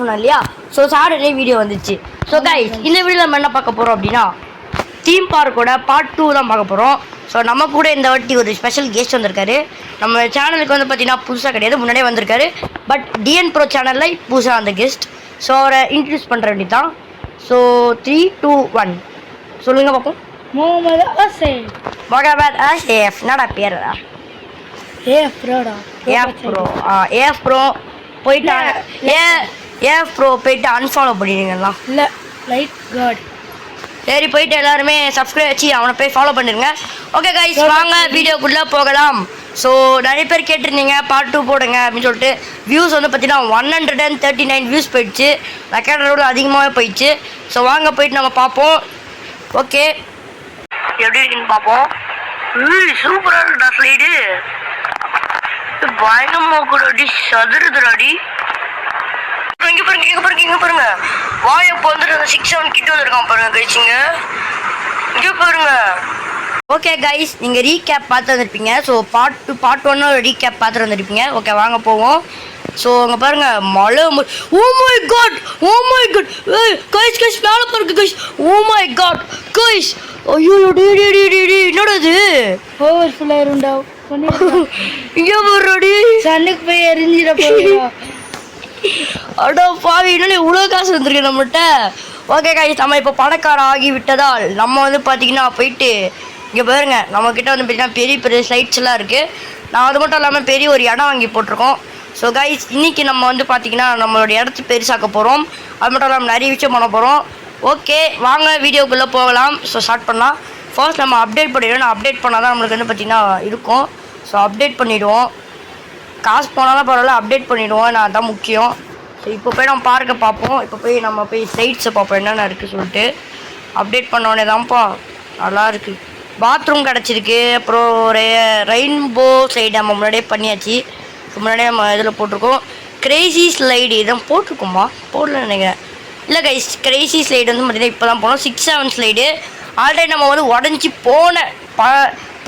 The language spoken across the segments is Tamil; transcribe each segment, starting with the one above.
இல்லையா? ஸோ சாட்டர்டே வீடியோ வந்துச்சு. ஸோ கைஸ் இந்த வீடியோ நம்ம என்ன பார்க்க போகிறோம் அப்படின்னா தீம் பார்க்கோட பார்ட் 2 தான் பார்க்க போகிறோம். ஸோ நம்ம கூட இந்த வாட்டி ஒரு ஸ்பெஷல் கெஸ்ட் வந்திருக்காரு. நம்ம சேனலுக்கு வந்து பார்த்தீங்கன்னா புதுசாக கிடையாது, முன்னாடியே வந்திருக்காரு. பட் டிஎன் ப்ரோ சேனலில் புதுசாக அந்த கெஸ்ட். ஸோ அவரை இன்ட்ரடியூஸ் பண்ணுற வேண்டி தான். ஸோ 3, 2, 1 சொல்லுங்க பார்ப்போம். முகமது ஆசிஃப். முகமது ஆசிஃப். என்னடா பேருடா? ஏஎஃப் ப்ரோடா. ஏஎஃப் ப்ரோ போயிட்டா. ஏஎஃப் ப்ரோ போயிட்டு அன்ஃபாலோ பண்ணிடுங்களா? இல்லை, லைட் காட். சரி, போயிட்டு எல்லாருமே சப்ஸ்கிரைப் வச்சு அவனை போய் ஃபாலோ பண்ணிடுங்க. ஓகே கைஸ், வாங்க வீடியோக்குள்ளே போகலாம். ஸோ நிறைய பேர் கேட்டிருந்தீங்க பார்ட் 2 போடுங்க அப்படின்னு சொல்லிட்டு. வியூஸ் வந்து பார்த்தீங்கன்னா 139 வியூஸ் போயிடுச்சு. நான் கேட்டதோட அதிகமாகவே போயிடுச்சு. ஸோ வாங்க போயிட்டு நம்ம பார்ப்போம். ஓகே, எப்படி இருக்குன்னு பார்ப்போம். சூப்பராக இருக்குடா ஸ்லைடு. பயங்கரமாக கூட அடி சதுருதுராடி. இங்கே பாருங்க வாயை இப்போ வந்துட்டு 6-7 கிட்ட வந்துருக்கான் பாருங்க கைச்சிங்க. இங்கே பாருங்க. ஓகே கைஸ், நீங்கள் ரீகேப் பார்த்து வந்துருப்பீங்க. ஸோ பார்ட் 1 ரீகேப் பார்த்துட்டு வந்துருப்பீங்க. ஓகே வாங்க போவோம். ஸோ அங்கே பாருங்க மழை. ஓ மை காட் கைஸ் மேலே பாருங்க guys. Oh my God guys. ஐயோ என்னோட இது ஓவர் ஃபுல் ஆயிருண்டா. இங்கே போடுறாடி சண்டைக்கு போய் எரிஞ்சிட போகிறோம். அடோ பாவி, இன்னும் இவ்வளோ காசு வந்துருக்கு நம்மகிட்ட. ஓகே கைஸ், நம்ம இப்போ பணக்கார ஆகி விட்டதால் நம்ம வந்து பார்த்தீங்கன்னா போயிட்டு இங்கே பாருங்க நம்மக்கிட்ட வந்து பார்த்தீங்கன்னா பெரிய பெரிய ஸ்லைட்ஸ் எல்லாம் இருக்குது. நான் அது மட்டும் இல்லாமல் பெரிய ஒரு இடம் வாங்கி போட்டிருக்கோம். ஸோ கைஸ் இன்றைக்கி நம்ம வந்து பார்த்திங்கன்னா நம்மளோட இடத்த பெருசாக்க போகிறோம். அது மட்டும் இல்லாமல் நிறைய விஷயம் பண்ண போகிறோம். ஓகே வாங்க வீடியோக்குள்ளே போகலாம். ஸோ ஸ்டார்ட் பண்ணலாம். ஃபர்ஸ்ட் நம்ம அப்டேட் பண்ணிவிடுவோம். நான் அப்டேட் பண்ணால் தான் நம்மளுக்கு வந்து பார்த்திங்கன்னா இருக்கும். ஸோ அப்டேட் பண்ணிவிடுவோம். காசு போனாலும் பரவாயில்ல, அப்டேட் பண்ணிவிடுவோம். நான் அதான் முக்கியம். ஸோ இப்போ போய் நம்ம பார்க்க பார்ப்போம். இப்போ போய் நம்ம போய் ஸ்லைட்ஸை பார்ப்போம் என்னென்ன இருக்குது சொல்லிட்டு. அப்டேட் பண்ணோடனே தான்ப்பா நல்லா இருக்குது. பாத்ரூம் கிடச்சிருக்கு. அப்புறம் ஒரு ரெயின்போ ஸ்லைடு நம்ம முன்னாடியே பண்ணியாச்சு. முன்னாடியே நம்ம இதில் போட்டிருக்கோம். கிரேசி ஸ்லைடு இதான் போட்டிருக்கோமா? போடல நினைக்கிறேன். இல்லை கைஸ், கிரேசி ஸ்லைடு வந்து பார்த்திங்கன்னா இப்போ தான் போனோம். 6-7 ஸ்லைடு ஆல்ரெடி நம்ம வந்து உடஞ்சி போன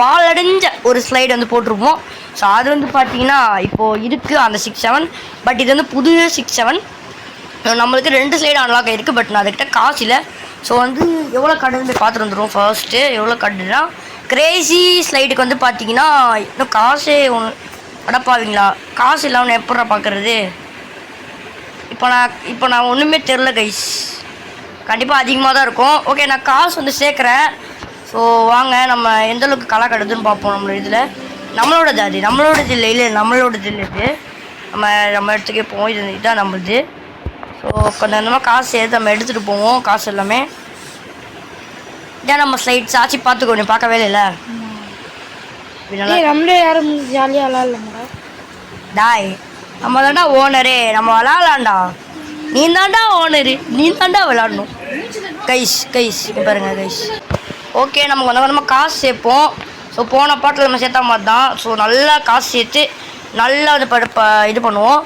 பாலடைஞ்ச ஒரு ஸ்லைடு வந்து போட்டிருப்போம். ஸோ அது வந்து பார்த்தீங்கன்னா இப்போது இருக்குது அந்த 6-7. பட் இது வந்து புது 6-7. நம்மளுக்கு 2 ஸ்லைடு அன்லாக் ஆகிருக்கு. பட் நான் அதுக்கிட்ட காசு இல்லை. ஸோ வந்து எவ்வளோ கட்டுன்னு போய் பார்த்துட்டு வந்துடுவோம். ஃபர்ஸ்ட்டு எவ்வளோ கட்டுனா கிரேசி ஸ்லைடுக்கு வந்து பார்த்தீங்கன்னா இன்னும் காசே ஒன்று அடப்பாவீங்களா? காசு இல்லாமல் எப்படா பார்க்குறது? இப்போ நான் ஒன்றுமே தெரில கைஸ். கண்டிப்பாக அதிகமாக தான் இருக்கும். ஓகே, நான் காசு வந்து சேர்க்குறேன். ஸோ வாங்க நம்ம எந்தளவுக்கு களை கட்டுதுன்னு பார்ப்போம். நம்மளோடது அது நம்மளோடது இல்லை நம்மளோடது இல்லை. இது நம்ம இடத்துக்கே போவோம். இதுதான் நம்மளுது. ஸோ கொஞ்சம் கொஞ்சமாக காசு சேர்த்து நம்ம எடுத்துகிட்டு போவோம். காசு எல்லாமே இதான் நம்ம ஸ்லைட்ஸ் ஆச்சு. பார்த்துக்கோ, நீ பார்க்கவே இல்லை. நம்மளே யாரும் ஜாலியாக விளாட்லாம்டா. டாய் நம்ம தாண்டா ஓனரு. நம்ம விளாட்லாம்டா. நீ தாண்டா ஓனரு, நீ தாண்டா விளாடணும். கைஸ் பாருங்க கைஸ். ஓகே, நம்ம கொஞ்சம் கொஞ்சமாக காசு சேர்ப்போம். ஸோ போன பாட்டில் நம்ம சேர்த்தா மாதிரி தான். ஸோ நல்லா காசு சேர்த்து நல்லா வந்து இது பண்ணுவோம்.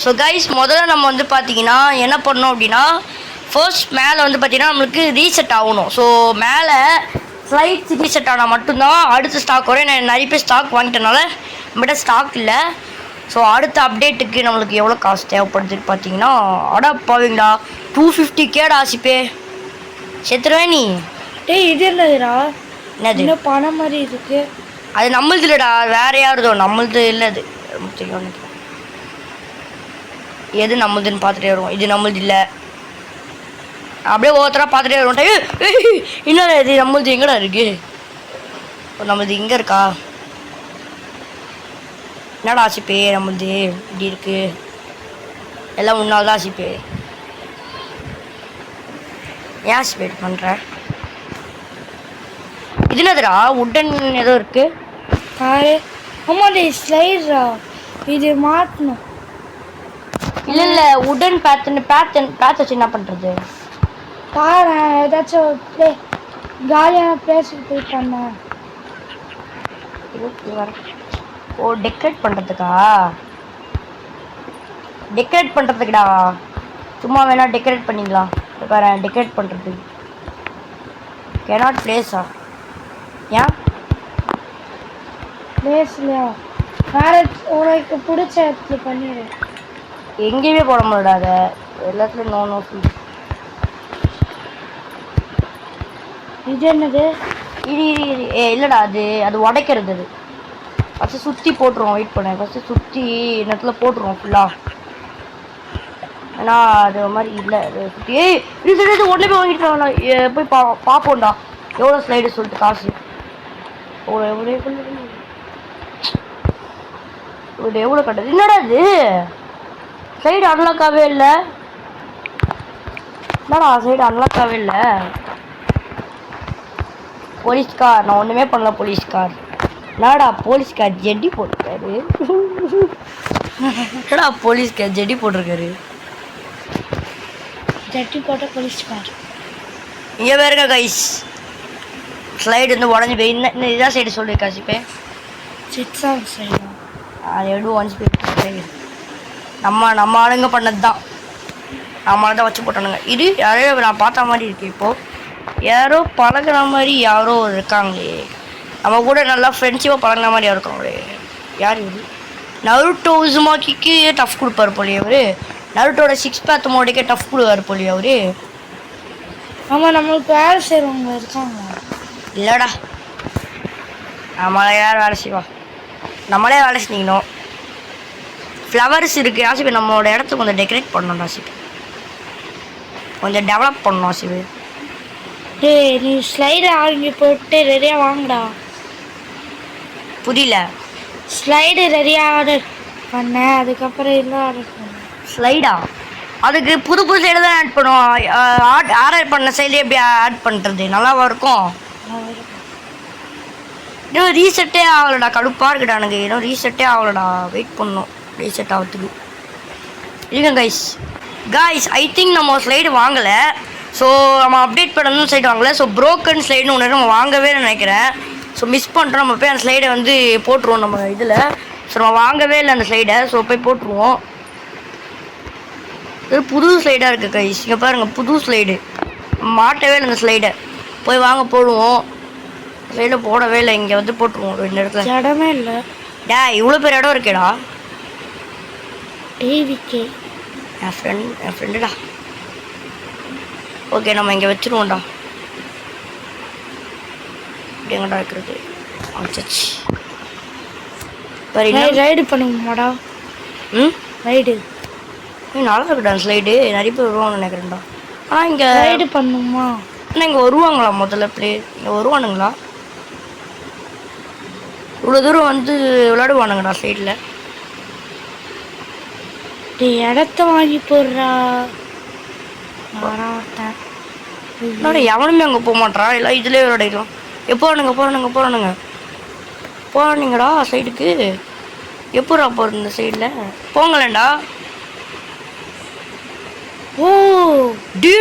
ஸோ கைஸ் முதல்ல நம்ம வந்து பார்த்திங்கன்னா என்ன பண்ணோம் அப்படின்னா ஃபர்ஸ்ட் மேலே வந்து பார்த்திங்கன்னா நம்மளுக்கு ரீசெட் ஆகணும். ஸோ மேலே ஸ்லைட்ஸ் ரீசெட் ஆனால் மட்டும்தான் அடுத்த ஸ்டாக் வரும். நான் நிறைய பேர் ஸ்டாக் வாங்கிட்டனால நம்மகிட்ட ஸ்டாக் இல்லை. ஸோ அடுத்த அப்டேட்டுக்கு நம்மளுக்கு எவ்வளோ காசு தேவைப்படுதுன்னு பார்த்தீங்கன்னா அடப்பாவீங்களா 250K ஆசிப்பே செத்துருவேன் நீ. இது என்னதுடா? என்னது பணம் மாதிரி இருக்கு? அது நம்மளது இல்லைடா, வேற யாருதோ. நம்மளது இல்லை. அது எது நம்மளுதுன்னு பார்த்துட்டே வருவோம். இது நம்மளது இல்லை. அப்படியே ஒவ்வொருத்தராக பார்த்துட்டே வருவோம். இன்னொரு இது நம்மளது எங்கடா இருக்கு? நம்மளது இங்கே இருக்கா? என்னடா ஆசிப்பே நம்மளது இப்படி இருக்கு? எல்லாம் முன்னால் தான் ஆசிப்பே. ஏன் ஆசிப்பே பண்ணுற? இது என்னதுடா உட்டன் ஏதோ இருக்கு பாரு. ஆமாடி ஸ்லைடரா, இது மாட்டணும். இல்லை உடன் பேட்ச் வச்சு என்ன பண்ணுறது? பாரு ஏதாச்சும் காலியான பிளேஸுக்கு போய் பண்ணேன். ஓ டெக்கரேட் பண்ணுறதுக்குடா. சும்மா வேணா டெக்கரேட் பண்ணிக்கலாம். பாரு டெக்கரேட் பண்ணுறது கேனாட் பிளேஸா? ஏன் பிளேஸ்லையா? வேற உனக்கு பிடிச்ச இடத்துல பண்ணிடு. எங்கேயுமே போட முடியாத. எல்லாத்துலயும் நோ நோ ஃப்ரீ. இது என்னது? இல்லைடா அது அது உடைக்கிறது. அது ஃபஸ்ட்டு சுற்றி போட்டுருவோம். வெயிட் பண்ண ஃபஸ்ட்டு சுற்றி இடத்துல போட்டுருவோம் ஃபுல்லாக. ஏன்னா அது மாதிரி இல்லை சுற்றி. இது ஒன்றே போய் வாங்கிட்டு போய் பார்ப்போம்டா எவ்வளோ ஸ்லைடு சொல்லிட்டு காசு எவ்வளோ கட்டுறது. என்னடா இது சைடு அன்லாக்காகவே இல்லை. என்னடா சைடு அன்லாக்காகவே இல்லை. போலீஸ்கார் நான் ஒன்றுமே பண்ணல. போலீஸ்கார் என்னடா போலீஸ்கார் ஜெட்டி போட்டிருக்காரு. என்னடா போலீஸ்கார் ஜெட்டி போட்டிருக்காரு. ஜட்டி போட்ட போலீஸ்கார் இங்கே வேறுங்க கைஸ் ஸ்லைடு வந்து உடஞ்சி போய் இன்னும் இதான் சைடு சொல்லி காசிப்பே சிக்ஸாக சைடு அது எப்படி ஒன்ஸ் போய் நம்ம ஆளுங்க பண்ணது தான். நம்மளால தான் வச்சு போட்டானுங்க. இது யாரோ நான் பார்த்த மாதிரி இருக்கு. இப்போது யாரோ பழகிற மாதிரி யாரோ இருக்காங்களே. நம்ம கூட நல்லா ஃப்ரெண்ட்ஷிப்பாக பழகின மாதிரி இருக்காங்களே. யார் இது? நருட்டோ உசுமாக்கிக்கு டஃப் கொடுப்பாரு போலியே அவரு. நருட்டோட 6 பேத் மோடிக்கே டஃப் கொடுவாரு போலியே அவரு. ஆமாம், நம்மளுக்கு வேலை செய்கிறவங்க இருக்காங்க. இல்லைடா நம்மளை யார் வேலை செய்வா? நம்மளே வேலை செஞ்சிக்கணும். ஃப்ளவர்ஸ் இருக்குது ஆசிபி. நம்மளோட இடத்த கொஞ்சம் டெக்கரேட் பண்ணணும் ஆசிபி. கொஞ்சம் டெவலப் பண்ணணும் ஆசிபி. டேய் நீ ஸ்லைடு வாங்கி போட்டு ரெடியாக வாங்கடா. புரியல. ஸ்லைடு ரெடியாக ஆர்டர் பண்ணேன், அதுக்கப்புறம் இன்னும் ஆர்டர் பண்ணேன். ஸ்லைடா? அதுக்கு புது புது சைடு தான் ஆட் பண்ணுவோம். ஆர்டர் பண்ண சைடு எப்படி ஆட் பண்ணுறது? நல்லாவா இருக்கும்? இன்னும் ரீசெட்டே ஆகலடா. கடுப்பாக இருக்குடா எனக்கு. இன்னும் ரீசெட்டே ஆகலடா. வெயிட் பண்ணணும் ரீசெட் ஆகிறதுக்கு. இல்லைங்க காய்ஸ் ஐ திங்க் நம்ம ஸ்லைடு வாங்கலை. ஸோ நம்ம அப்டேட் பண்ணணும் ஸ்லைடு வாங்கலை. ஸோ ப்ரோக்கன் ஸ்லைடுன்னு ஒன்று நம்ம வாங்கவே நினைக்கிறேன். ஸோ மிஸ் பண்ணுறோம். நம்ம போய் அந்த ஸ்லைடை வந்து போட்டுருவோம் நம்ம இதில். ஸோ நம்ம வாங்கவே இல்லை அந்த ஸ்லைடை. ஸோ போய் போட்டுருவோம். இது புது ஸ்லைடாக இருக்குது கைஸ். இங்கே பாருங்கள் புது ஸ்லைடு. மாட்டவே இல்லை அந்த ஸ்லைடை. போய் வாங்க போடுவோம். ஸ்லைடில் போடவே இல்லை. இங்கே வந்து போட்டுருவோம் ரெண்டு இடத்துல. இடமே இல்லை. டே இவ்வளோ பேர் இடம் இருக்கேடா. டிவிக்கே என் ஃப்ரெண்டுடா. ஓகே நம்ம இங்கே வச்சுருவோம்டா. இப்படி எங்கடா இருக்கிறது? ஆச்சாச்சு. ரைடு பண்ணுங்கம்மாடா. ரைடு நல்லா இருக்குடா ஸ்லைடு. நிறைய பேர் வருவாங்கன்னு நினைக்கிறேன்டா. ஆனால் இங்கே ரைடு பண்ணுமா? ஆனால் இங்கே வருவாங்களா முதல்ல பிளேயர்? இங்கே வருவானுங்களா? இவ்வளோ தூரம் வந்து விளையாடுவானுங்கடா சைடில். இடத்த வாங்கி போடுறா. வராட்டேன். எவனுமே அங்கே போக மாட்டான். எல்லாம் இதுலேயே விளையாடிக்கலாம். போனீங்கடா சைடுக்கு. எப்போடா போகிறது இந்த சைடில்? போங்களேண்டா. ஓ டி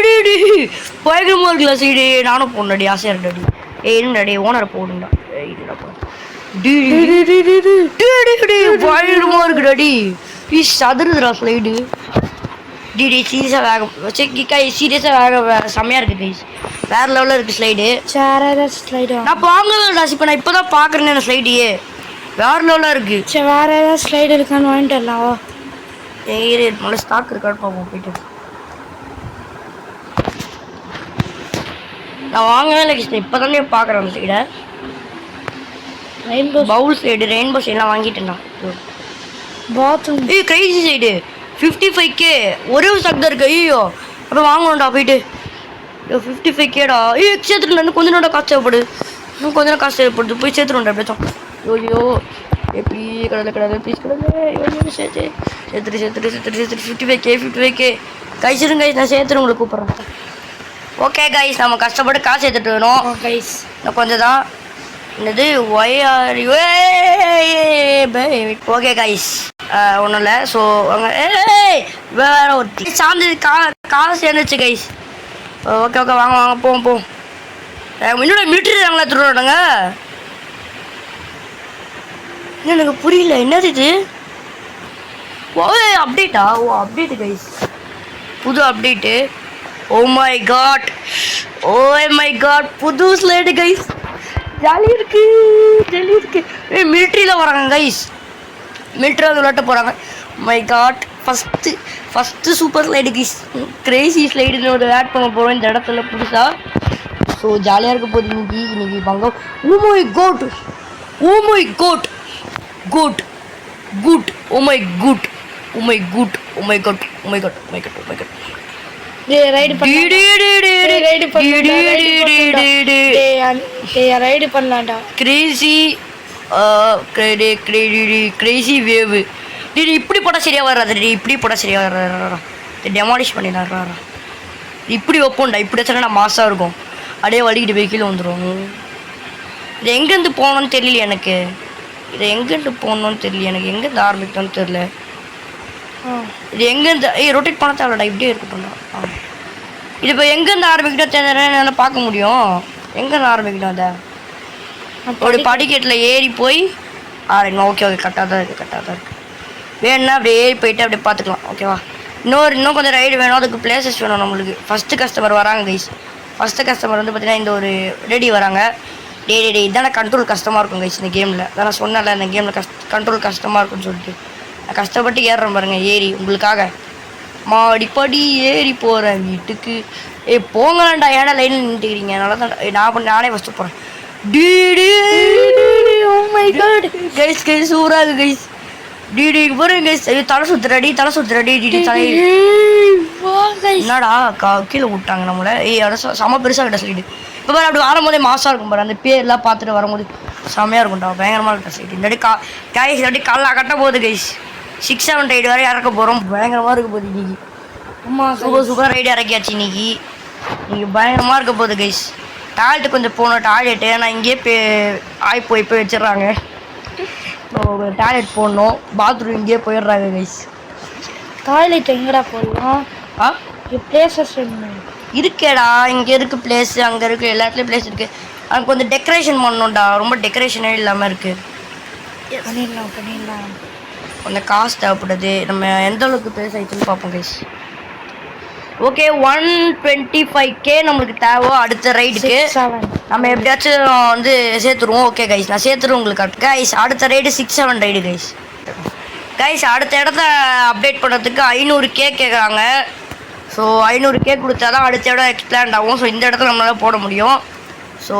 பயங்கரமாக இருக்குல்ல சைடு. நானும் போடணுடி. ஆசையாக இருந்தடி. என்னடி ஓனரை போடுண்டா. இதுடா போ. பயங்கரமாக இருக்குடாடி. சதுருதுடா ஸ்லைடு. சீரியஸாக சீரியஸாக செம்மையாக இருக்குது கைஸ். வேறு லெவலில் இருக்குது ஸ்லைடு. ஸ்லைடு நான் வாங்கவே இல்லை. இப்போ நான் இப்போ தான் பார்க்குறேன் அந்த ஸ்லைடையே. வேறு லெவலாக இருக்குது. சரி வேறு ஏதாவது ஸ்லைடு இருக்கான்னு வாங்கிட்டு வரலாவா? நல்லா ஸ்டாக் இருக்கான்னு பார்ப்போம் போயிட்டு. நான் வாங்கவே இல்லை கிருஷ்ணன். இப்போ தானே பார்க்குறேன் அந்த சைடை. ரெயின்போ பவுல் சைடு ரெயின்போ சைடெலாம் வாங்கிட்டேன்டா. பாத்ரூம் கிரைசி சைடு 55K ஒரே ஒரு ஸ்டாக் தான் இருக்கு. ஐயோ அப்போ வாங்கணும்டா போயிட்டு. 55Kடா. சேர்த்துட்டு கொஞ்ச நேரம் காசு தேவைப்படுது. இன்னும் கொஞ்ச நேரம் காசு தேவைப்படுது. போய் சேர்த்துருண்டா எப்படியாச்சும். ஐயோ எப்படி கடலை ப்ளீஸ் கடலை சேர்த்து 55K கைச்சிருங்க கைஸ். நான் சேர்த்துட்டு உங்களுக்கு கூப்பிட்றேன். ஓகே கைஸ் நம்ம கஷ்டப்பட்டு காசு எடுத்துகிட்டு வரோம் கைஸ். இன்னும் கொஞ்சம் தான். என்னது ஒய்ஆர் ஓகே கைஸ் ஒன்றும் இல்லை. ஸோ அங்கே வேற ஒரு சார்ந்தது காசு சேர்ந்துச்சு கைஸ். ஓகே வாங்க போவோம். என்னோட மிலிட்ரி நாங்களா எடுத்துகிட்டு எனக்கு புரியல. என்னது இது? அப்டேட்டா? Update guys. புது அப்டேட்டு. ஓ மை காட் புது ஸ்லைடு கைஸ். ஜாலி இருக்கு. மிலிட்ரியில் வராங்க கைஸ். மிலிட்ரி வந்து விளாட்ட போகிறாங்க. My god first first super ஸ்லைடுக்கு கிரேசி ஸ்லைடுன்னு ஒரு ஆட் பண்ண போகிறோம் இந்த இடத்துல புதுசாக. ஸோ ஜாலியாக இருக்க போகுது இன்னைக்கு பங்கம். ஓமை கோட் ஓமை கோட் குட் குட் ஓமை குட் ஓமை குட் ஓமை கோட் ஓமை கோட் ஓமை கோட் ஓமை கோட். ரைடு பண்ணலாம்டா. கிரேசி கிரேசி வேவு. இப்படி போட்டால் சரியாக வராது. இப்படி போட்டால் சரியாக வர்றா. டெமாலிஷ் பண்ணிடுறா. இப்படி வைப்போம்டா. இப்படி வச்சாலும் மாசாக இருக்கும். அப்படியே வலிக்கிட்டு போய் கீழே வந்துடும். இது எங்கேருந்து போகணுன்னு தெரியல எனக்கு. இது எங்கேருந்து போகணுன்னு தெரியல எனக்கு. எங்கேருந்து ஆரம்பிக்கணும்னு தெரியல. இது எங்கேருந்து ரொட்டேட் பண்ண தேவைடா. இப்படியே இருக்கட்டும்டா. இது இப்போ எங்கேருந்து ஆரம்பிக்கிட்டோம் தெரியல. என்னால் பார்க்க முடியும். எங்கேருந்து ஆரம்பிக்கணும் அதை ஒரு படிக்கட்டில் ஏறி போய் ஆரம்பிக்கணும். ஓகே கரெக்டாக தான் இருக்குது. வேணும்னா அப்படியே ஏறி போயிட்டு அப்படியே பார்த்துக்கலாம். ஓகேவா? இன்னும் கொஞ்சம் ரைடு வேணும். அதுக்கு பிளேசஸ் வேணும் நம்மளுக்கு. ஃபஸ்ட்டு கஸ்டமர் வராங்க கைஸ். ஃபஸ்ட்டு கஸ்டமர் வந்து பார்த்தீங்கன்னா இந்த ஒரு ரெடி வராங்க. டே இதான கண்ட்ரோல் கஷ்டமாக இருக்கும் கைஸ் இந்த கேமில். அதான் சொன்னல இந்த கேமில் கண்ட்ரோல் கஷ்டமாக இருக்குன்னு சொல்லிட்டு நான் கஷ்டப்பட்டு ஏறுறேன் பாருங்கள். ஏறி உங்களுக்காக மாடிப்படி ஏறி போகிறேன் வீட்டுக்கு. போங்களாண்டா. ஏன்னா லைனில் நின்றுக்கிறீங்க. நல்லா தான் நானே ஃபஸ்ட்டு போகிறேன். கைஸ் சூறாது கைஸ். போகிறேன் கைஸ். தலை சுற்றுறடி என்னடா கீழே விட்டாங்க நம்மளை. செம பெருசாக கிட்ட சொல்லிட்டு இப்போ பாரு அப்படி வரும்போதே மாசாக இருக்கும் பாரு. அந்த பேர்லாம் பார்த்துட்டு வரும்போது செம்மையாக இருக்கும்டா. பயங்கரமாக கிட்ட சொல்லிட்டு இந்த கைஸ் அப்படி கல்லா கட்ட போகுது கைஸ். 6-7 ரைடு வரை இறக்க போகிறோம். பயங்கரமாக இருக்க போகுது இன்னைக்கு. ஆமாம் சூப்பர் ரைடு இறக்கியாச்சு இன்னைக்கு பயங்கரமாக இருக்க போகுது கைஸ். டாய்லெட்டு கொஞ்சம் போகணும். டாய்லெட்டு நான் இங்கேயே போய் வச்சிடுறாங்க. டாய்லெட் போடணும். பாத்ரூம் இங்கேயே போயிடுறாங்க கைஸ். டாய்லெட் எங்கடா போடலாம்? பிளேசஸ் இருக்கேடா. இங்கே இருக்குது பிளேஸ். அங்கே இருக்குது. எல்லா இடத்துலையும் பிளேஸ் இருக்குது. அங்கே கொஞ்சம் டெக்கரேஷன் பண்ணணும்டா. ரொம்ப டெக்கரேஷனே இல்லாமல் இருக்குது. பண்ணிடலாம். கொஞ்சம் காசு தேவைப்படுது. நம்ம எந்த அளவுக்கு பிளேஸ் ஆயிடுச்சுன்னு பார்ப்போம் கைஸ். ஓகே 125K நம்மளுக்கு தேவை அடுத்த ரைடுக்கு. நம்ம எப்படியாச்சும் வந்து சேர்த்துருவோம். ஓகே கைஸ் நான் சேர்த்துருவோம் உங்களுக்கு. கைஸ் அடுத்த ரைடு 6-7 ரைடு கைஸ். அடுத்த இடத்த அப்டேட் பண்ணுறதுக்கு 500K கேட்குறாங்க. ஸோ 500K கொடுத்தா தான் அடுத்த இடம் எக்ஸ்பிளாண்ட் ஆகும். ஸோ இந்த இடத்துல நம்மளால் போட முடியும். ஸோ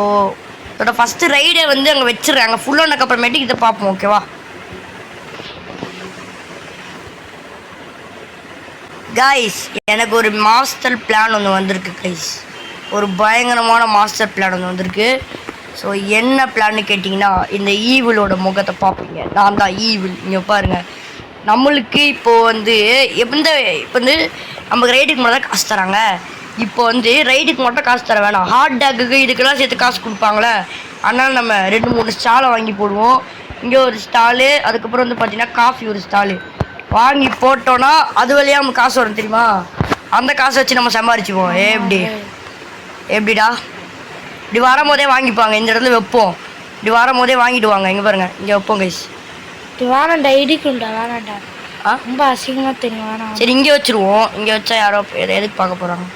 இதோட ஃபஸ்ட்டு ரைடை வந்து அங்கே வச்சிடுறாங்க. ஃபுல்லானக்கு அப்புறமேட்டு இதை பார்ப்போம். ஓகேவா கைஸ்? எனக்கு ஒரு மாஸ்டர் பிளான் ஒன்று வந்திருக்கு கைஸ். ஒரு பயங்கரமான மாஸ்டர் பிளான் ஒன்று வந்திருக்கு. ஸோ என்ன பிளான்னு கேட்டிங்கன்னா இந்த ஈவிலோட முகத்தை பார்ப்பீங்க. நான் தான் ஈவில். இங்கே பாருங்கள். நம்மளுக்கு இப்போது வந்து இப்போ வந்து நமக்கு ரைடுக்கு மட்டும் தான் காசு தராங்க. இப்போ வந்து ரைடுக்கு மட்டும் காசு தர வேணாம். ஹாட் டேக்குக்கு இதுக்கெல்லாம் சேர்த்து காசு கொடுப்பாங்களே. அதனால் நம்ம 2-3 ஸ்டாலை வாங்கி போடுவோம். இங்கே ஒரு ஸ்டாலு. அதுக்கப்புறம் வந்து பார்த்திங்கன்னா காஃபி ஒரு ஸ்டாலு வாங்கி போட்டோன்னா அது வழியாக நமக்கு காசு வரும் தெரியுமா? அந்த காசை வச்சு நம்ம சம்பாரிச்சுப்போம். எப்படிடா இப்படி வரும்போதே வாங்கிப்பாங்க. இந்த இடத்துல வைப்போம். இப்படி வரும்போதே வாங்கிடுவாங்க. இங்கே பாருங்கள் இங்கே வைப்போம் கைஸ். வேணாண்டா இடிக்கும்டா. வேணாண்டா ரொம்ப அசிங்கமாக தெரியும். வேணாம். சரி இங்கே வச்சுருவோம். இங்கே வச்சா யாரோ எதுக்கு பார்க்க போகிறாங்க.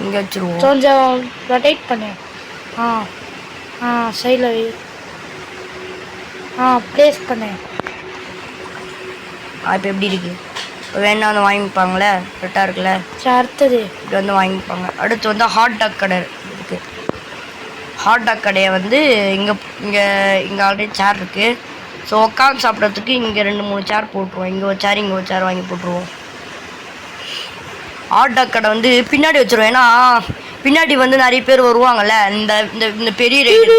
இங்கே வச்சுருவோம். கொஞ்சம் ரொட்டேட் பண்ணு. சைடில் ப்ளேஸ் பண்ணு. இப்போ எப்படி இருக்குது? இப்போ வேணா வந்து வாங்கிப்பாங்களே. கரெக்டாக இருக்குல்ல? அடுத்தது இப்படி வந்து வாங்கிப்பாங்க. அடுத்து வந்து ஹாட் டாக் கடை இருக்குது. ஹாட் டாக் கடையை வந்து இங்கே ஆல்ரெடி சேர் இருக்குது. ஸோ உட்காந்து சாப்பிட்றதுக்கு இங்கே 2-3 சேர் போட்டுருவோம். இங்கே ஒரு சேர் வாங்கி போட்டுருவோம். ஹாட் டாக் கடை வந்து பின்னாடி வச்சுருவோம். ஏன்னா பின்னாடி வந்து நிறைய பேர் வருவாங்கல்ல. இந்த பெரிய ரைடு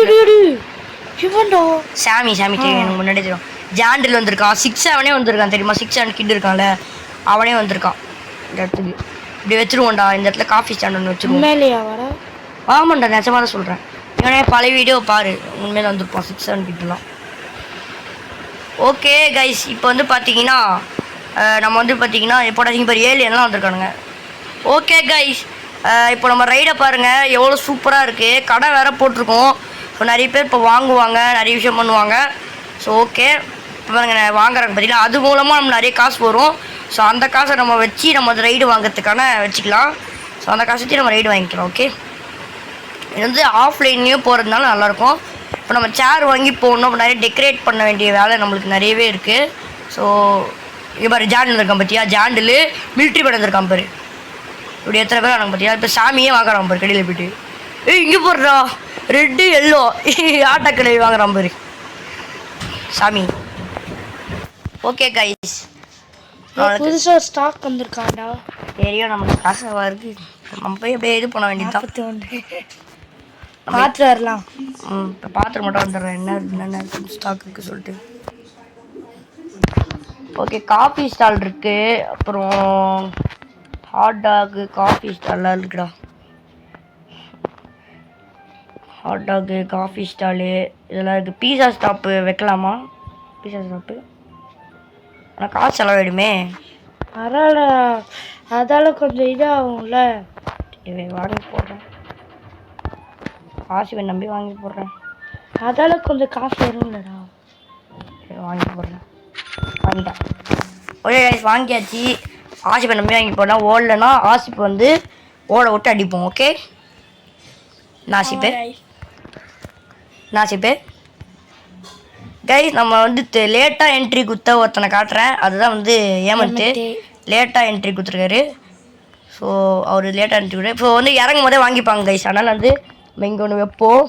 சாமி எனக்கு முன்னாடி தெரியும். ஜாண்டில் வந்திருக்கான். 6-7 வந்திருக்கான் தெரியுமா? 6-7 கிட் இருக்கான்ல அவனே வந்திருக்கான் இந்த இடத்துக்கு. இப்படி வச்சுருவோம்டா. இந்த இடத்துல காஃபி ஸ்டாண்ட் ஒன்று வச்சுருவோம். ஆமாண்டா நிஜமாக தான் சொல்கிறேன். ஏன்னா பழைய வீடியோ பாரு உண்மையில வந்திருப்பான் 6-7 கிட்டலாம். ஓகே கைஸ் இப்போ வந்து பார்த்தீங்கன்னா நம்ம வந்து பார்த்தீங்கன்னா எப்போடா இப்போ 7 எல்லாம் வந்திருக்கானுங்க. ஓகே கைஸ் இப்போ நம்ம ரைடை பாருங்கள் எவ்வளோ சூப்பராக இருக்குது. கடை வேறு போட்டிருக்கோம். ஸோ நிறைய பேர் இப்போ வாங்குவாங்க. நிறைய விஷயம் பண்ணுவாங்க. ஸோ ஓகே இப்போ பாருங்கள் வாங்குறாங்க பார்த்தீங்கன்னா. அது மூலமாக நம்ம நிறைய காசு வரும். ஸோ அந்த காசை நம்ம வச்சு நம்ம ரைடு வாங்கிறதுக்கான வச்சுக்கலாம். ஸோ அந்த காசை வச்சு நம்ம ரைடு வாங்கிக்கலாம். ஓகே இது வந்து ஆஃப்லைன்லேயும் போகிறதுனால நல்லாயிருக்கும். இப்போ நம்ம சேர் வாங்கி போடணும். நிறைய டெக்கரேட் பண்ண வேண்டிய வேலை நம்மளுக்கு நிறையவே இருக்குது. ஸோ இங்கே பாரு ஜாண்டில் இருக்கான் பார்த்தியா, ஜாண்டில் மிலிட்ரி படம் இருக்கான் பாரு. இப்படி எத்தனை பேர் வராங்க பார்த்தியா. இப்போ சாமியே வாங்குறான் பாரு கடையில் போய்ட்டு. இங்கே போடுறா ரெட்டு எல்லோ ஆட்டக்கடை வாங்குறான் பாரு சாமி. ஓகே கைஸ், புதுசா ஸ்டாக் வந்திருக்காண்டா. தெரியும் நமக்கு காசாக இருக்கு. நம்ம போய் அப்படியே இது பண்ண வேண்டியதுதான். 41 பார்த்து வரலாம். இப்போ பாத்திரம் மட்டும் வந்துடுறேன் என்னென்ன ஸ்டாக் இருக்குது சொல்லிட்டு. ஓகே, காஃபி ஸ்டால் இருக்குது, அப்புறம் ஹாட் டாகு காஃபி ஸ்டால்லாம் இருக்குடா. ஹாட் டாகு காஃபி ஸ்டாலு இதெல்லாம் இருக்குது. பீஸா ஸ்டாப்பு வைக்கலாமா? பீஸா ஸ்டாப்பு ஆனால் காசு செலவாயிடுமே. பரவாயில்ல, அதால கொஞ்சம் இதாகும்ல. வாங்கி போடுறேன், காசு நம்பி வாங்கி போடுறேன். அதால கொஞ்சம் காசு வரும்லடா. வாங்கி போடுறேன், வாங்கிட்டேன். ஒரே கைஸ் வாங்கியாச்சு. ஆசிப்பை நம்பி வாங்கி போடலாம். ஓடலைன்னா ஆசிப்பு வந்து ஓட விட்டு அடிப்போம். ஓகே நாசிப்பே கைஸ், நம்ம வந்து லேட்டாக என்ட்ரி குத்த ஒருத்தனை காட்டுறேன். அதுதான் வந்து ஏமந்த் லேட்டாக என்ட்ரி கொடுத்துருக்காரு. ஸோ அவர் லேட்டாக என்ட்ரி கொடுத்து இப்போ வந்து இறங்கும் போதே வாங்கிப்பாங்க கைஸ். அதனால் வந்து நம்ம இங்கே ஒன்று வைப்போம்.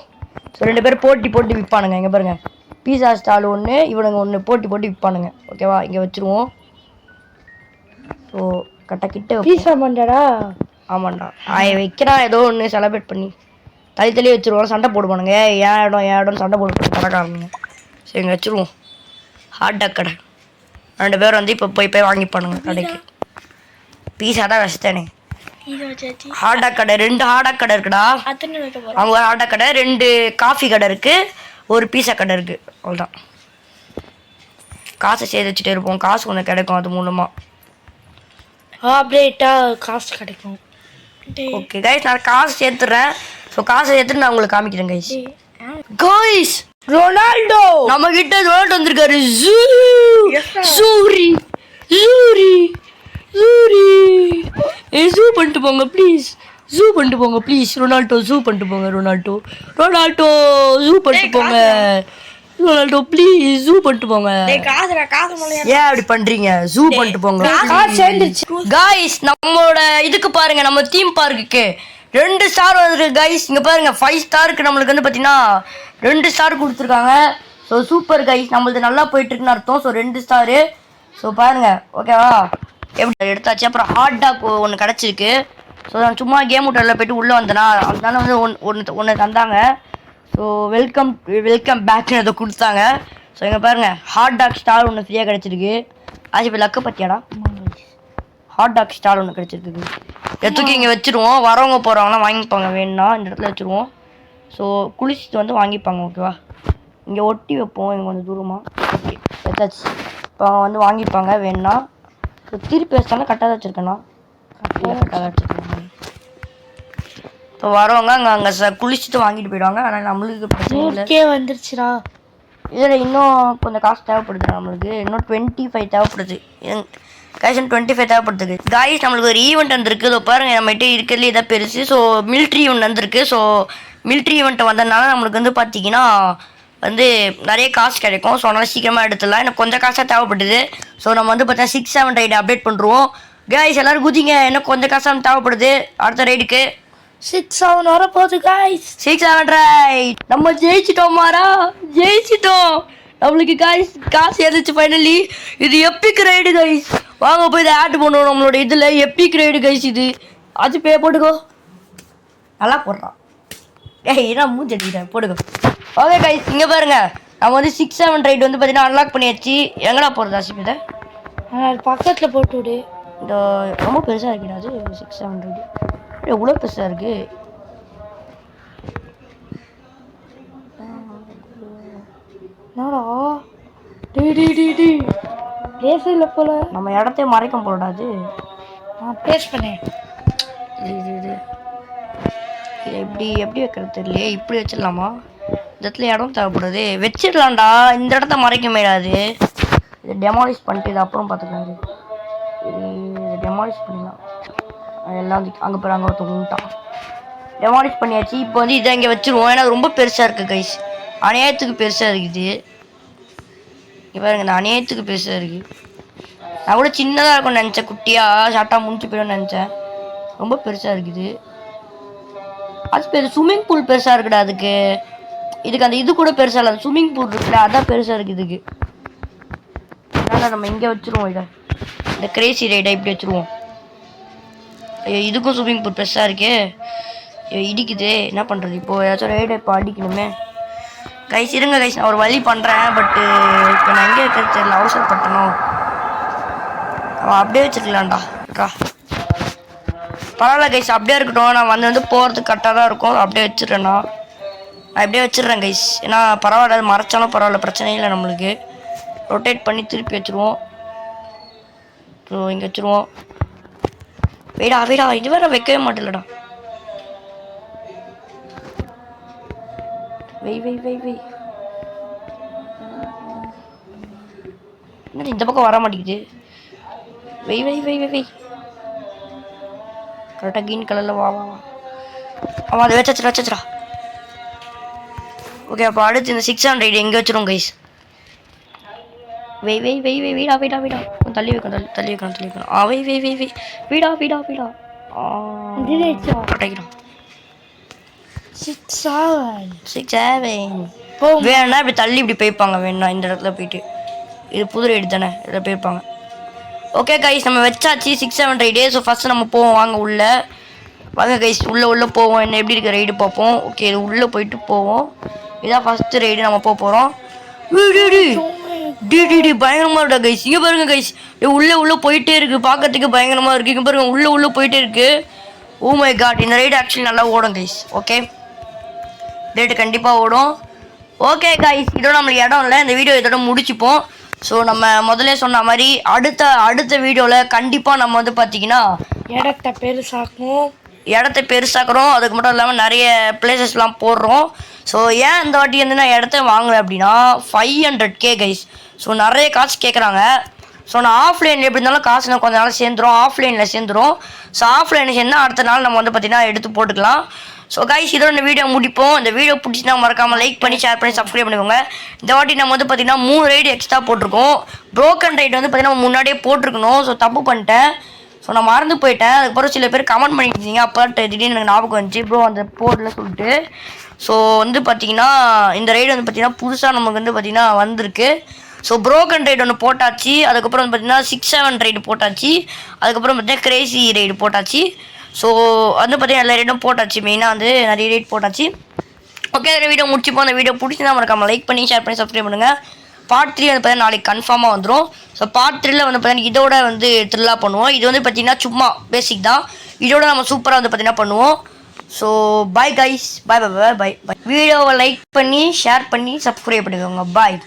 ஸோ 2 பேர் போட்டி விற்பானுங்க. இங்கே பாருங்கள், பீஸா ஸ்டால் ஒன்று, இவனுங்க ஒன்று போட்டி விற்பானுங்க. ஓகேவா, இங்கே வச்சுருவோம். ஸோ கிட்ட பீஸா மண்டடா. ஆமாண்டா, வைக்கிறான் ஏதோ ஒன்று செலிப்ரேட் பண்ணி தள்ளி வச்சுருவோம். சண்டை போடுவானுங்க, ஏன் இடம் சண்டை போட்டு கடைக்காரனுங்க. சரி இங்கே வச்சுருவோம். ஹாட் டாக் கடை 2 பேர் வந்து இப்போ போய் வாங்கிப்பானுங்க கடைக்கு. பீஸா தான் வச்சுட்டானே. ஹாட் டாக் கடை 2 ஹாட் டாக் கடை இருக்குடா. அவங்க ஹாட் டாக் கடை 2 காஃபி கடை இருக்குது, 1 பீஸா கடை இருக்குது. அவ்வளோதான். காசை சேர்த்து வச்சுட்டே இருப்போம், காசு ஒன்று கிடைக்கும் அது மூலமாக. அப்படியேட்டா காசு கிடைக்கும். ஓகே கைஸ், நான் காசு சேர்த்துறேன். ஸோ காசை சேர்த்துட்டு நான் உங்களுக்கு காமிக்கிறேன் கைஸ். கைஸ், ரொனால்டோ நம்ம கிட்ட ரொனால்டோ வந்திருக்காரு. சூரி ஜூ பண்ணிட்டு போங்க ப்ளீஸ், ரொனால்டோ ஜூ பண்ணிட்டு போங்க. ரொனால்டோ ஜூ பண்ணிட்டு போங்க. ரொனால்டோ ப்ளீஸ் ஜூ பண்ணிட்டு போங்க. ஏன் அப்படி பண்றீங்க? ஜூ பண்ணிட்டு போங்க. கைஸ், நம்மளோட இதுக்கு பாருங்க, நம்ம தீம் பார்க்குக்கு 2 ஸ்டார் வந்திருக்கு கைஸ். இங்கே பாருங்க, 5 ஸ்டாருக்கு நம்மளுக்கு வந்து பார்த்தீங்கன்னா 2 ஸ்டார் கொடுத்துருக்காங்க. ஸோ சூப்பர் கைஸ், நம்மளது நல்லா போயிட்டுருக்குன்னு அர்த்தம். So 2 star. ஸோ பாருங்க, ஓகேவா, எப்படி எடுத்தாச்சு. அப்புறம் ஹாட் டாக் ஒன்று கிடச்சிருக்கு. ஸோ நான் சும்மா கேம் விட்டரில் போய்ட்டு உள்ளே வந்தேன்னா அதனால வந்து ஒன்று தந்தாங்க. ஸோ வெல்கம் பேக்னு அதை கொடுத்தாங்க. ஸோ இங்கே பாருங்கள், ஹாட் டாக் ஸ்டார் ஒன்று ஃப்ரீயாக கிடச்சிருக்கு. அது இப்போ லக்கு பற்றியாடா, ஹாட் டாக் ஸ்டார் ஒன்று கிடச்சிருக்கு. எடுத்துக்கு இங்கே வச்சுருவோம். வரவங்க போகிறவங்களாம் வாங்கிப்பாங்க, வேணும்னா இந்த இடத்துல வச்சுருவோம். ஸோ குளிச்சுட்டு வந்து வாங்கிப்பாங்க. ஓகேவா, இங்கே ஒட்டி வைப்போம், இங்கே கொஞ்சம் தூரமாக. ஓகே வச்சாச்சு. இப்போ அவங்க வந்து வாங்கிப்பாங்க வேணும்னா. ஸோ திருப்பி வச்சாலும் கரெக்டாக தான் வச்சுருக்கேண்ணா, கரெக்டாக தான் வச்சுருக்கேன். இப்போ வரவங்க அங்கே குளிச்சுட்டு வாங்கிட்டு போயிடுவாங்க. ஆனால் நம்மளுக்கு பிரச்சனை இல்லை. வந்துருச்சுடா. இதில் இன்னும் கொஞ்சம் காசு தேவைப்படுது நம்மளுக்கு. இன்னும் 25 தேவைப்படுது கைஸ். 25 தேவைப்படுது கைஸ். நம்மளுக்கு ஒரு ஈவெண்ட் வந்திருக்கு. இதோ பாருங்கள், நம்மகிட்ட இருக்கிறதுலே இதாக பெருசு. ஸோ மிலிட்ரி ஈவெண்ட் வந்திருக்கு. ஸோ மிலிட்ரி ஈவெண்ட்டை வந்ததுனால நம்மளுக்கு வந்து பார்த்தீங்கன்னா வந்து நிறைய காசு கிடைக்கும். ஸோ அதனால் சீக்கிரமாக எடுத்துடலாம். எனக்கு கொஞ்சம் காசாக தேவைப்படுது. ஸோ நம்ம வந்து பார்த்தீங்கன்னா 6-7 ரைடு அப்டேட் பண்ணுறோம் கைஸ். எல்லோரும் குதிங்க, எனக்கு கொஞ்சம் காசாக தேவைப்படுது அடுத்த ரைடுக்கு. 6-7 வர போகுது கைஸ். 6-7 ரைட். நம்ம ஜெயிச்சிட்டோம் மாறா, ஜெயிச்சிட்டோம். நம்மளுக்கு காசு ஏதாச்சும் ஃபைனலி. இது எப்பிக் ரைடு கைஸ். வாங்க போய் இதை ஆட் பண்ணுவோம் நம்மளோட இதில். எப்பிக் ரைடு கைஸ் இது. அது பே போட்டுக்கோ, நல்லா போடுறான். ஏன்னா மூஞ்சி அடிக்கிட்டேன், போட்டுக்கோ. ஓகே கைஸ், இங்கே பாருங்க, நம்ம வந்து 6-7 ரைடு வந்து பார்த்தீங்கன்னா அன்லாக் பண்ணியாச்சு. எங்கடா போகிறது ஆசிப்பிதை? பக்கத்தில் போட்டு விடு. இந்த ரொம்ப பெருசாக இருக்கிறாது 6-7 ரைடு. எவ்வளோ பெருசாக இருக்குது. என்னடா டி போல நம்ம இடத்தையே மறைக்கும் போடாது. பேஸ் பண்ணேன். இது எப்படி வைக்கிறது தெரியலையே. இப்படி வச்சிடலாமா? இந்த இடத்துல இடம் தேவைப்படுது, வச்சிடலாம்டா. இந்த இடத்த மறைக்க முடியாது. இதை டெமாலிஷ் பண்ணிட்டு இது அப்புறம் பார்த்துக்கலாம். இது டெமாலிஷ் பண்ணலாம். எல்லாம் அங்கே போய் அங்கே ஒருத்தவங்கிட்டான். டெமாலிஷ் பண்ணியாச்சு. இப்போ வந்து இதை இங்கே வச்சுருவோம். ஏன்னா ரொம்ப பெருசாக இருக்குது கைஸ், அநியாயத்துக்கு பெருசாக இருக்குது. இங்கே பாருங்க, இந்த அநியாயத்துக்கு பெருசாக இருக்குது. நான் கூட சின்னதாக இருக்கும்னு நினச்சேன், குட்டியாக ஷார்ட்டாக முடிச்சு போயிடும்னு நினச்சேன். ரொம்ப பெருசாக இருக்குது. அது ஸ்விம்மிங் பூல் பெருசாக இருக்குடா அதுக்கு. இதுக்கு அந்த இது கூட பெருசாக இல்லை, அந்த ஸ்விம்மிங் பூல் இருக்குல்ல அதான் பெருசாக இருக்குது இதுக்கு. அதனால் நம்ம இங்கே வச்சுருவோம். இதை இந்த கிரேசி ரைடை இப்படி வச்சுருவோம். ஐயோ இதுக்கும் ஸ்விம்மிங் பூல் பெருசாக இருக்கே. ஐயோ இடிக்குது, என்ன பண்ணுறது இப்போது? ஏதாச்சும் ரைடை இப்போ அடிக்கணுமே. கைஸ் இருங்க கைஸ், நான் ஒரு வழி பண்ணுறேன். பட்டு இப்போ நான் எங்கே இருக்கிறது தெரியல, அவசரப்பட்டணும். அவன் அப்படியே வச்சுருக்கலாம்டா அக்கா. பரவாயில்ல கைஸ், அப்படியே இருக்கட்டும். நான் வந்து போகிறதுக்கு கரெக்டாக தான் இருக்கும். அப்படியே வச்சிடுறேண்ணா, நான் அப்படியே வச்சிடுறேன் கைஸ். ஏன்னா பரவாயில்ல, அது மறைச்சாலும் பரவாயில்ல, பிரச்சனை இல்லை நம்மளுக்கு. ரொட்டேட் பண்ணி திருப்பி வச்சுருவோம். ஸோ இங்கே வச்சுருவோம். வெயிடா வெயிடா, இது வேற வைக்கவே மாட்டேலடா. வெய் வெய் வெய் வெய், என்ன இந்த பக்கம் வர மாட்டேங்குது. வெய் வெய் வெய் வெய் வெய், கரெக்டாக கிரீன் கலரில் வா வா வா. ஆமாம் அதை வச்சுடா. ஓகே அப்போ அடுத்து இந்த 600 எங்கே வச்சிரும் கைஸ். வெய் வெய் வெய் வெய் வீடா வீடா வீடா, தள்ளி வைக்கணும் தள்ளி வைக்கணும் தள்ளி வைக்கணும். வெய் வெய் வெய் வெய் வீடா வீடா வீடா. கரெக்டாக 6 வேணும்னா இப்படி தள்ளி இப்படி போய்ப்பாங்க. வேணும்னா இந்த இடத்துல போயிட்டு, இது புது ரைடு தானே, இதில் போயிருப்பாங்க. ஓகே கைஸ் நம்ம வச்சாச்சு 600. ஸோ ஃபஸ்ட்டு நம்ம போவோம், வாங்க உள்ளே வாங்க கைஸ். உள்ளே போவோம், என்ன எப்படி இருக்க ரைடு பார்ப்போம். ஓகே இது உள்ளே போயிட்டு போவோம். இதான் ஃபஸ்ட்டு ரைடு நம்ம போகிறோம். டி பயங்கரமாக இருக்கா கைஸ். இங்கே பாருங்க கைஸ், உள்ளே போயிட்டே இருக்குது, பார்க்கறதுக்கு பயங்கரமாக இருக்குது. இங்கே பாருங்க உள்ளே போயிட்டே இருக்குது. ஓ மை காட், இந்த ரைடு ஆக்சுவலி நல்லா ஓடும் கைஸ். ஓகே ரைடு கண்டிப்பாக ஓடும். ஓகே கைஸ், இதோட நம்மளுக்கு இடம் இல்லை, இந்த வீடியோ இதோட முடிச்சுப்போம். ஸோ நம்ம முதல்ல சொன்ன மாதிரி அடுத்த வீடியோவில் கண்டிப்பாக நம்ம வந்து பார்த்திங்கன்னா இடத்த பெருசாக்குறோம். அதுக்கு மட்டும் இல்லாமல் நிறைய பிளேசஸ்லாம் போடுறோம். ஸோ ஏன் இந்த வாட்டி வந்து நான் இடத்த வாங்கலை அப்படின்னா 500K கைஸ். ஸோ நிறைய காசு கேட்குறாங்க. ஸோ நான் ஆஃப்லைனில் எப்படி இருந்தாலும் காசு நான் கொஞ்ச நாள் சேர்ந்துடும், ஆஃப்லைனில் சேர்ந்துடும். ஸோ ஆஃப்லைனில் சேர்ந்தால் அடுத்த நாள் நம்ம வந்து பார்த்திங்கன்னா எடுத்து போட்டுக்கலாம். ஸோ கைஸ் இதோட இந்த வீடியோ முடிப்போம். இந்த வீடியோ பிடிச்சினா மறக்காமல் லைக் பண்ணி ஷேர் பண்ணி சப்ஸ்கிரைப் பண்ணிக்கோங்க. இந்த வாட்டி நம்ம வந்து பார்த்திங்கன்னா 3 ரைடு எக்ஸ்ட்ரா போட்டிருக்கோம். ப்ரோக்கன் ரைடு வந்து பார்த்திங்கன்னா முன்னாடியே போட்டிருக்கணும். ஸோ தப்பு பண்ணிட்டேன். ஸோ நான் மறந்து போயிட்டேன். அதுக்கப்புறம் சில பேர் கமெண்ட் பண்ணிட்டு இருந்தீங்க, அப்போ திடீர்னு எனக்கு ஞாபகம் வந்துச்சு ப்ரோ அந்த போர்டில் சொல்லிட்டு. ஸோ வந்து பார்த்திங்கன்னா இந்த ரைடு வந்து பார்த்திங்கன்னா புதுசாக நமக்கு வந்து பார்த்திங்கன்னா வந்திருக்கு. ஸோ ப்ரோக்கன் ரைடு ஒன்று போட்டாச்சு. அதுக்கப்புறம் வந்து பார்த்திங்கன்னா 6-7 ரைடு போட்டாச்சு. அதுக்கப்புறம் பார்த்திங்கன்னா கிரேசி ரைடு போட்டாச்சு. ஸோ வந்து பார்த்திங்கன்னா எல்லா ரைடும் போட்டாச்சு. மெயினாக வந்து நிறைய ரைட் போட்டாச்சு. ஓகே அந்த வீடியோ முடிச்சுப்போம். அந்த வீடியோ பிடிச்சிருந்தா மறக்காம லைக் பண்ணி ஷேர் பண்ணி சப்ஸ்கிரைப் பண்ணுங்கள். பார்ட் 3 வந்து பார்த்தீங்கன்னா நாளைக்கு கன்ஃபார்மாக வந்துடும். ஸோ பார்ட் 3ல் வந்து பார்த்தீங்கன்னா இதோட வந்து த்ரில்லாக பண்ணுவோம். இது வந்து பார்த்திங்கன்னா சும்மா பேசிக் தான். இதோட நம்ம சூப்பராக வந்து பார்த்திங்கன்னா பண்ணுவோம். So bye guys, bye bye bye bye. வீடியோவை லைக் பண்ணி ஷேர் பண்ணி சப்ஸ்கிரைப் பண்ணிக்கோங்க. பாய்.